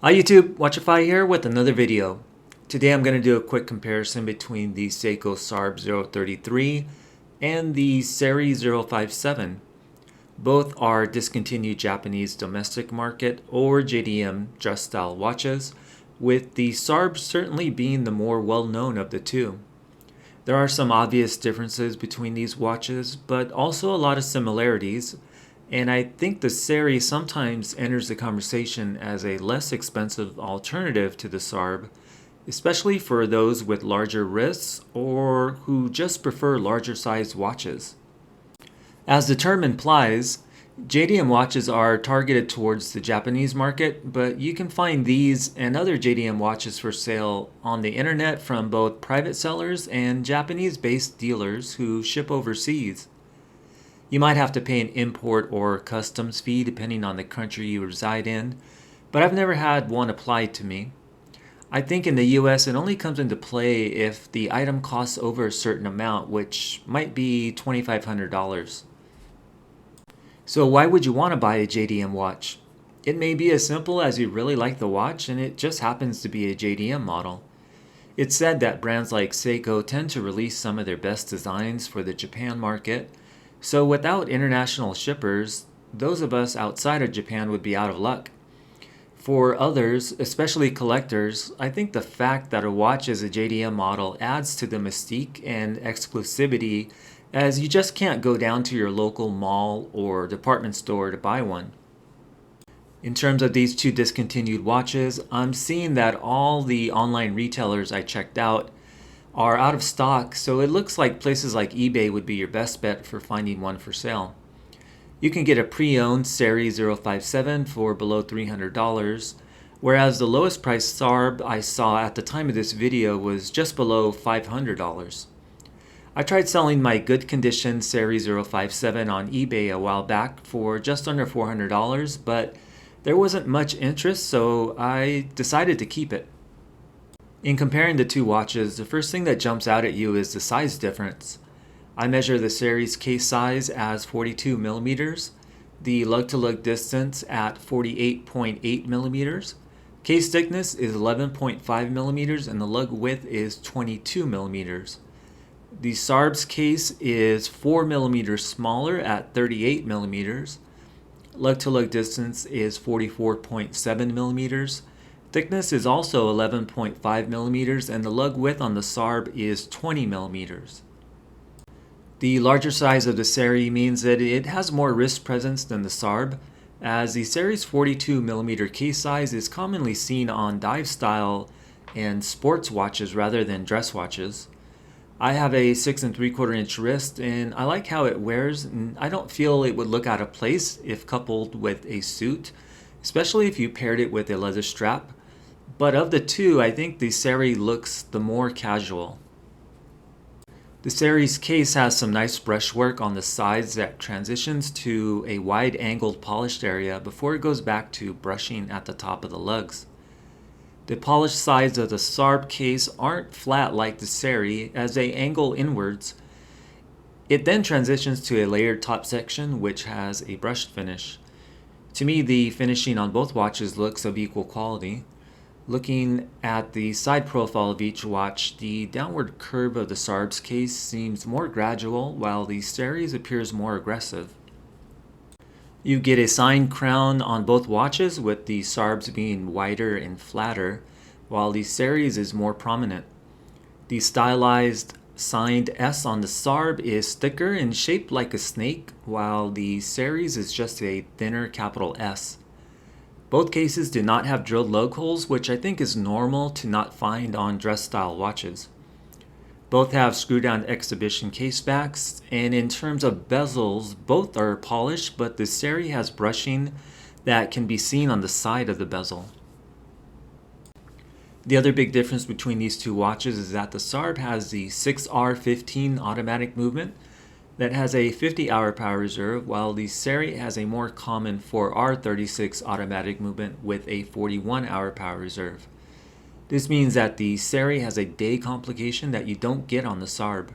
Hi YouTube, Watchify here with another video. Today I'm going to do a quick comparison between the Seiko SARB033 and the SARY057. Both are discontinued Japanese domestic market or JDM dress style watches, with the SARB certainly being the more well-known of the two. There are some obvious differences between these watches, but also a lot of similarities. And I think the SARY sometimes enters the conversation as a less expensive alternative to the SARB, especially for those with larger wrists or who just prefer larger sized watches. As the term implies, JDM watches are targeted towards the Japanese market, but you can find these and other JDM watches for sale on the internet from both private sellers and Japanese-based dealers who ship overseas. You might have to pay an import or customs fee depending on the country you reside in, but I've never had one applied to me. I think in the US it only comes into play if the item costs over a certain amount, which might be $2,500. So why would you want to buy a JDM watch? It may be as simple as you really like the watch and it just happens to be a JDM model. It's said that brands like Seiko tend to release some of their best designs for the Japan market. So without international shippers, those of us outside of Japan would be out of luck. For others, especially collectors, I think the fact that a watch is a JDM model adds to the mystique and exclusivity, as you just can't go down to your local mall or department store to buy one. In terms of these two discontinued watches, I'm seeing that all the online retailers I checked out are out of stock, so it looks like places like eBay would be your best bet for finding one for sale. You can get a pre-owned SARY057 for below $300, whereas the lowest priced SARB I saw at the time of this video was just below $500. I tried selling my good condition SARY057 on eBay a while back for just under $400, but there wasn't much interest, so I decided to keep it. In comparing the two watches, the first thing that jumps out at you is the size difference. I measure the SARY's case size as 42 millimeters, the lug-to-lug distance at 48.8 millimeters, case thickness is 11.5 millimeters, and the lug width is 22 millimeters. The SARB's case is 4 millimeters smaller at 38 millimeters, lug-to-lug distance is 44.7 millimeters, thickness is also 11.5 millimeters, and the lug width on the SARB is 20 millimeters. The larger size of the SARY means that it has more wrist presence than the SARB, as the SARY's 42 millimeter case size is commonly seen on dive style and sports watches rather than dress watches. I have a 6 3/4 inch wrist and I like how it wears, and I don't feel it would look out of place if coupled with a suit, especially if you paired it with a leather strap. But of the two, I think the SARY looks the more casual. The SARY's case has some nice brushwork on the sides that transitions to a wide-angled polished area before it goes back to brushing at the top of the lugs. The polished sides of the SARB case aren't flat like the SARY, as they angle inwards. It then transitions to a layered top section which has a brushed finish. To me, the finishing on both watches looks of equal quality. Looking at the side profile of each watch, the downward curve of the SARB's case seems more gradual, while the SARY's appears more aggressive. You get a signed crown on both watches, with the SARB's being wider and flatter, while the SARY's is more prominent. The stylized signed S on the SARB is thicker and shaped like a snake, while the SARY's is just a thinner capital S. Both cases do not have drilled lug holes, which I think is normal to not find on dress style watches. Both have screw-down exhibition case backs, and in terms of bezels, both are polished, but the SARY has brushing that can be seen on the side of the bezel. The other big difference between these two watches is that the SARB has the 6R15 automatic movement that has a 50-hour power reserve, while the SARY has a more common 4R36 automatic movement with a 41-hour power reserve. This means that the SARY has a day complication that you don't get on the SARB.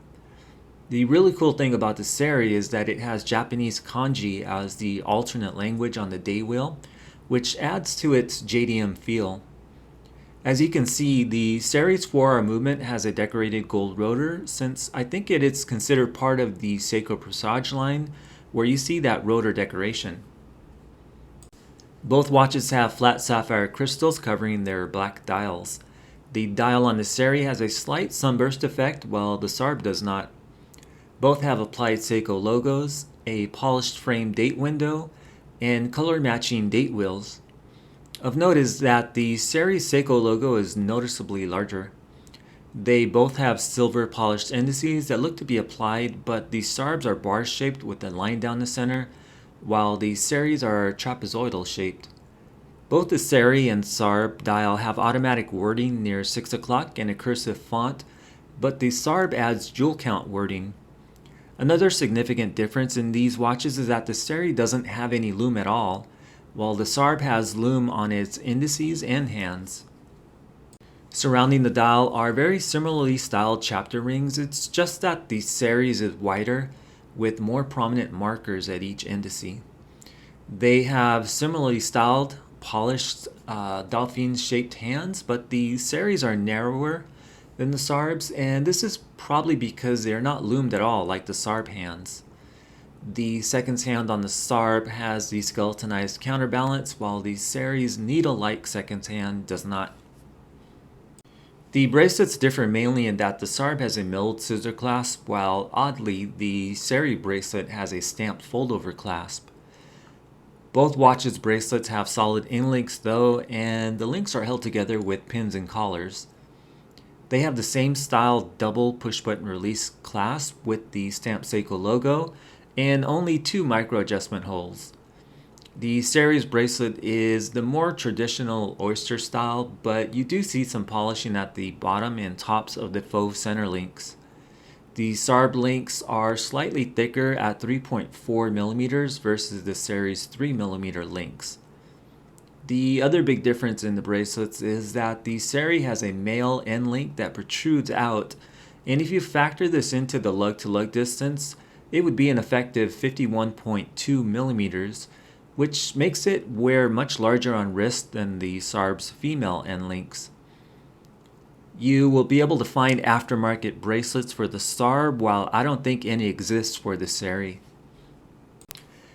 The really cool thing about the SARY is that it has Japanese kanji as the alternate language on the day wheel, which adds to its JDM feel. As you can see, the SARY's 4R movement has a decorated gold rotor, since I think it is considered part of the Seiko Presage line, where you see that rotor decoration. Both watches have flat sapphire crystals covering their black dials. The dial on the SARY has a slight sunburst effect, while the SARB does not. Both have applied Seiko logos, a polished frame date window, and color matching date wheels. Of note is that the SARY Seiko logo is noticeably larger. They both have silver polished indices that look to be applied, but the SARBs are bar shaped with a line down the center, while the SARYs are trapezoidal shaped. Both the SARY and SARB dial have automatic wording near 6 o'clock and a cursive font, but the SARB adds jewel count wording. Another significant difference in these watches is that the SARY doesn't have any lume at all, while the SARB has lume on its indices and hands. Surrounding the dial are very similarly styled chapter rings. It's just that the SARY's is wider with more prominent markers at each indice. They have similarly styled, polished dolphin-shaped hands, but the SARY's are narrower than the SARBs, and this is probably because they are not lumed at all like the SARB hands. The seconds hand on the SARB has the skeletonized counterbalance, while the SARY's needle-like seconds hand does not. The bracelets differ mainly in that the SARB has a milled scissor clasp, while oddly the SARY bracelet has a stamped fold-over clasp. Both watches' bracelets have solid in-links though, and the links are held together with pins and collars. They have the same style double push-button release clasp with the stamped Seiko logo and only 2 micro adjustment holes. The SARY's bracelet is the more traditional oyster style, but you do see some polishing at the bottom and tops of the faux center links. The SARB links are slightly thicker at 3.4 millimeters versus the SARY's 3 millimeter links. The other big difference in the bracelets is that the SARY has a male end link that protrudes out, and if you factor this into the lug-to-lug distance, it would be an effective 51.2 millimeters, which makes it wear much larger on wrist than the SARB's female end links. You will be able to find aftermarket bracelets for the SARB, while I don't think any exist for the SARY.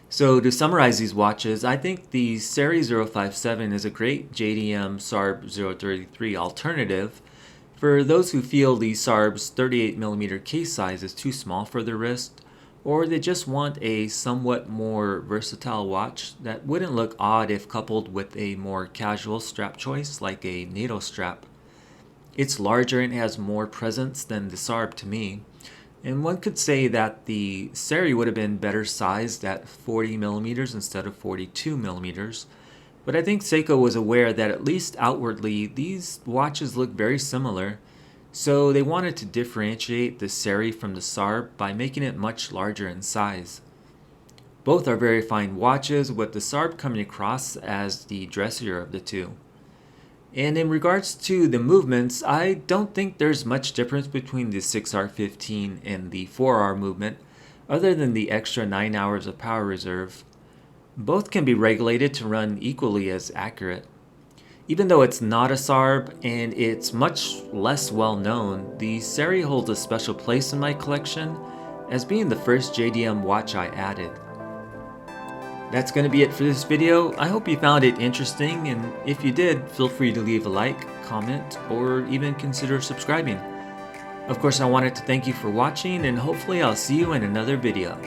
So to summarize these watches, I think the SARY057 is a great JDM SARB033 alternative for those who feel the SARB's 38mm case size is too small for their wrist, or they just want a somewhat more versatile watch that wouldn't look odd if coupled with a more casual strap choice like a NATO strap. It's larger and has more presence than the SARB to me, and one could say that the SARY would have been better sized at 40mm instead of 42mm, but I think Seiko was aware that at least outwardly these watches look very similar, so they wanted to differentiate the SARY from the SARB by making it much larger in size. Both are very fine watches, with the SARB coming across as the dressier of the two. And in regards to the movements, I don't think there's much difference between the 6R15 and the 4R movement, other than the extra 9 hours of power reserve. Both can be regulated to run equally as accurate. Even though it's not a SARB and it's much less well known, the SARY holds a special place in my collection as being the first JDM watch I added. That's going to be it for this video. I hope you found it interesting, and if you did, feel free to leave a like, comment, or even consider subscribing. Of course, I wanted to thank you for watching, and hopefully I'll see you in another video.